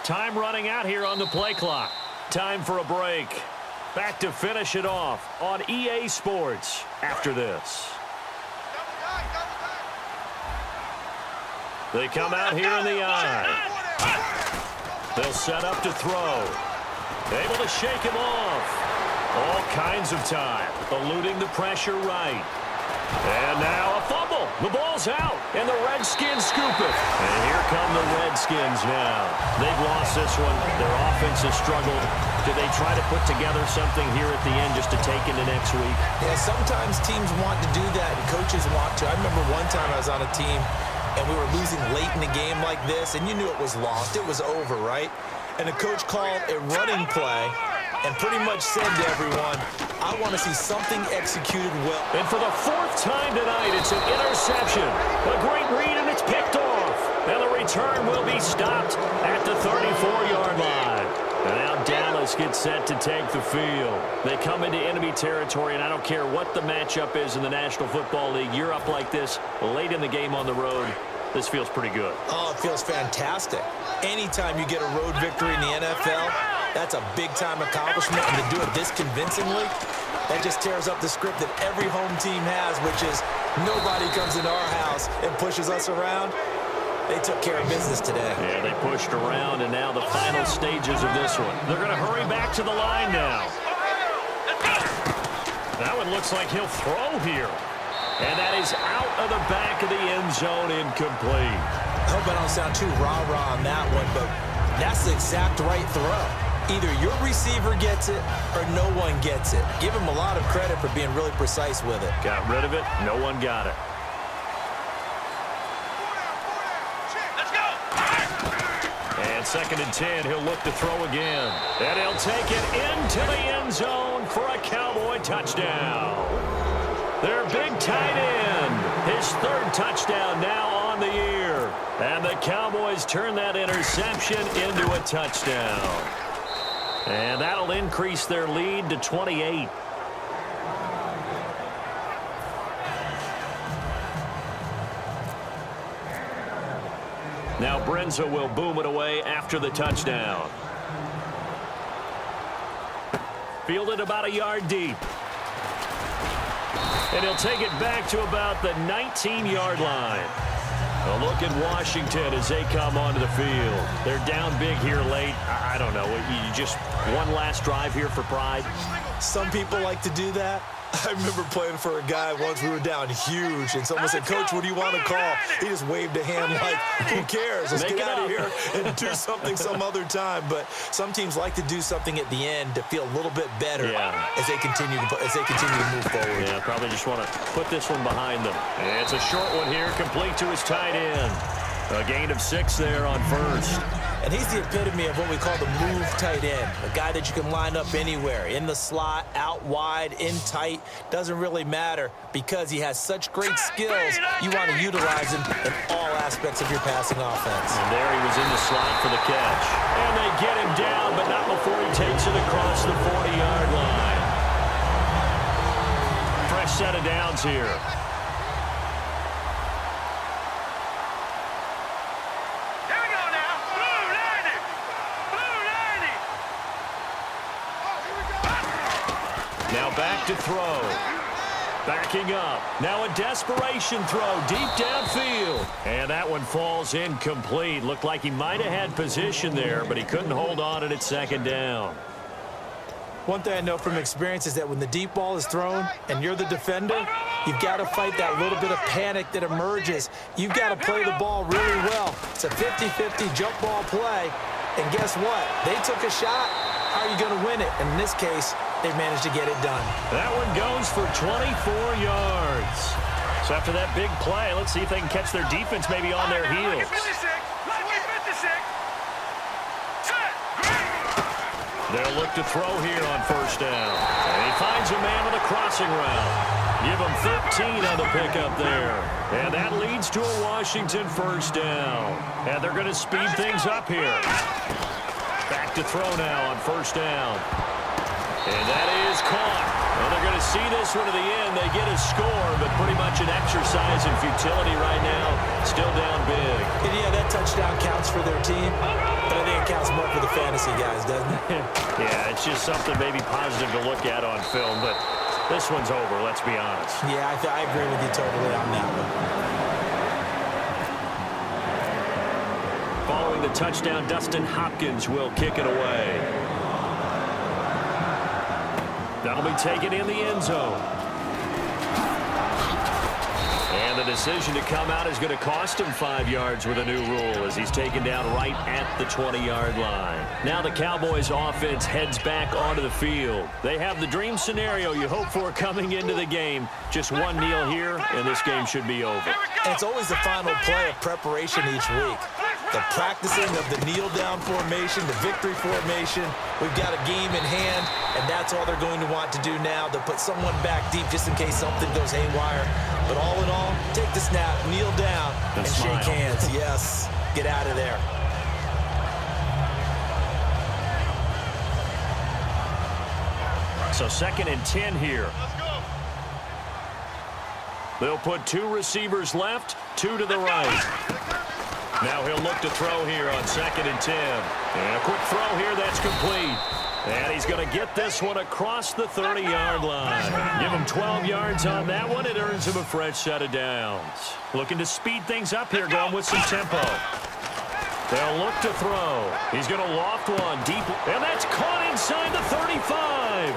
S4: Time running out here on the play clock. Time for a break. Back to finish it off on EA Sports after this. They come out here in the eye. They'll set up to throw. Able to shake him off. All kinds of time. Eluding the pressure right. And now a fumble. The ball's out, and the Redskins scoop it. And here come the Redskins now. They've lost this one. Their offense has struggled. Do they try to put together something here at the end just to take into next week?
S5: Yeah, sometimes teams want to do that, and coaches want to. I remember one time I was on a team, and we were losing late in the game like this, and you knew it was lost. It was over, right? And the coach called a running play and pretty much said to everyone, I want to see something executed well.
S4: And for the fourth time tonight, it's an interception. A great read, and it's picked off. And the return will be stopped at the 34-yard line. And now Dallas gets set to take the field. They come into enemy territory, and I don't care what the matchup is in the National Football League. You're up like this late in the game on the road. This feels pretty good.
S5: Oh, it feels fantastic. Anytime you get a road victory in the NFL, that's a big-time accomplishment, and to do it this convincingly, that just tears up the script that every home team has, which is nobody comes into our house and pushes us around. They took care of business today.
S4: Yeah, they pushed around, and now the final stages of this one. They're going to hurry back to the line now. That one looks like he'll throw here. And that is out of the back of the end zone, incomplete.
S5: I hope I don't sound too rah-rah on that one, but that's the exact right throw. Either your receiver gets it or no one gets it. Give him a lot of credit for being really precise with it.
S4: Got rid of it. No one got it.
S6: Let's go.
S4: And 2nd and 10, he'll look to throw again. And he'll take it into the end zone for a Cowboy touchdown. Their big tight end, his 3rd touchdown now on the year. And the Cowboys turn that interception into a touchdown. And that'll increase their lead to 28. Now Brenza will boom it away after the touchdown. Fielded about a yard deep. And he'll take it back to about the 19-yard line. A look at Washington as they come onto the field. They're down big here late. I don't know. You just one last drive here for pride?
S5: Some people like to do that. I remember playing for a guy once. We were down huge, and someone said, Coach, what do you want to call? He just waved a hand like, who cares? Let's get out of here and do something some other time. But some teams like to do something at the end to feel a little bit better as they continue to move forward.
S4: Yeah, probably just want to put this one behind them. And it's a short one here, complete to his tight end. A gain of 6 there on 1st.
S5: And he's the epitome of what we call the move tight end. A guy that you can line up anywhere, in the slot, out wide, in tight. Doesn't really matter because he has such great skills. You want to utilize him in all aspects of your passing offense.
S4: And there he was in the slot for the catch. And they get him down, but not before he takes it across the 40-yard line. Fresh set of downs here. Now back to throw. Backing up. Now a desperation throw deep downfield. And that one falls incomplete. Looked like he might have had position there, but he couldn't hold on at 2nd down.
S5: One thing I know from experience is that when the deep ball is thrown and you're the defender, you've got to fight that little bit of panic that emerges. You've got to play the ball really well. It's a 50-50 jump ball play. And guess what? They took a shot. How are you going to win it? And in this case, they managed to get it done.
S4: That one goes for 24 yards. So after that big play, let's see if they can catch their defense maybe on their heels. They'll look to throw here on first down. And he finds a man on the crossing route. Give him 13 on the pickup there. And that leads to a Washington first down. And they're going to speed things up here. Back to throw now on first down. And that is caught. Well, they're going to see this one to the end. They get a score, but pretty much an exercise in futility right now. Still down big.
S5: And yeah, that touchdown counts for their team, but I think it counts more for the fantasy guys, doesn't it?
S4: Yeah, it's just something maybe positive to look at on film, but this one's over, let's be honest.
S5: Yeah, I agree with you totally on that one.
S4: Following the touchdown, Dustin Hopkins will kick it away. That'll be taken in the end zone. And the decision to come out is going to cost him 5 yards with a new rule as he's taken down right at the 20-yard line. Now the Cowboys offense heads back onto the field. They have the dream scenario you hope for coming into the game. Just one kneel here, and this game should be over.
S5: And it's always the final play of preparation each week. The practicing of the kneel-down formation, the victory formation. We've got a game in hand, and that's all they're going to want to do now, to put someone back deep just in case something goes haywire. But all in all, take the snap, kneel down, and shake hands. Yes, get out of there.
S4: So 2nd and 10 here. They'll put 2 receivers left, 2 to the right. Now he'll look to throw here on 2nd and 10. And a quick throw here that's complete. And he's going to get this one across the 30-yard line. Give him 12 yards on that one. It earns him a fresh set of downs. Looking to speed things up here, going with some tempo. They'll look to throw. He's going to loft one deep. And that's caught inside the 35.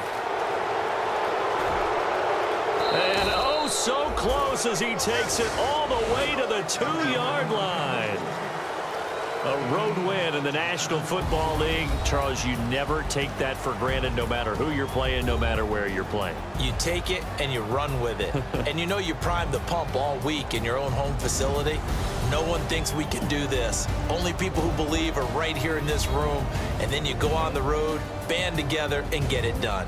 S4: And oh, so close as he takes it all the way to the 2-yard line. A road win in the National Football League. Charles, you never take that for granted, no matter who you're playing, no matter where you're playing.
S5: You take it and you run with it. And you know you primed the pump all week in your own home facility. No one thinks we can do this. Only people who believe are right here in this room. And then you go on the road, band together, and get it done.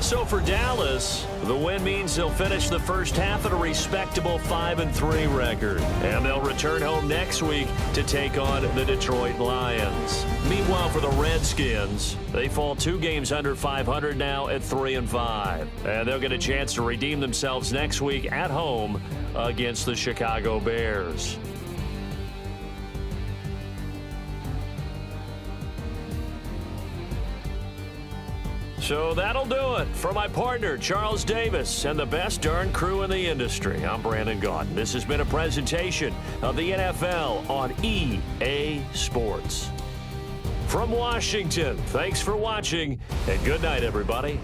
S4: So for Dallas, the win means they'll finish the first half at a respectable 5-3 record. And they'll return home next week to take on the Detroit Lions. Meanwhile, for the Redskins, they fall 2 games under 500 now at 3-5. And they'll get a chance to redeem themselves next week at home against the Chicago Bears. So that'll do it. For my partner, Charles Davis, and the best darn crew in the industry, I'm Brandon Gaudin. This has been a presentation of the NFL on EA Sports. From Washington, thanks for watching, and good night, everybody.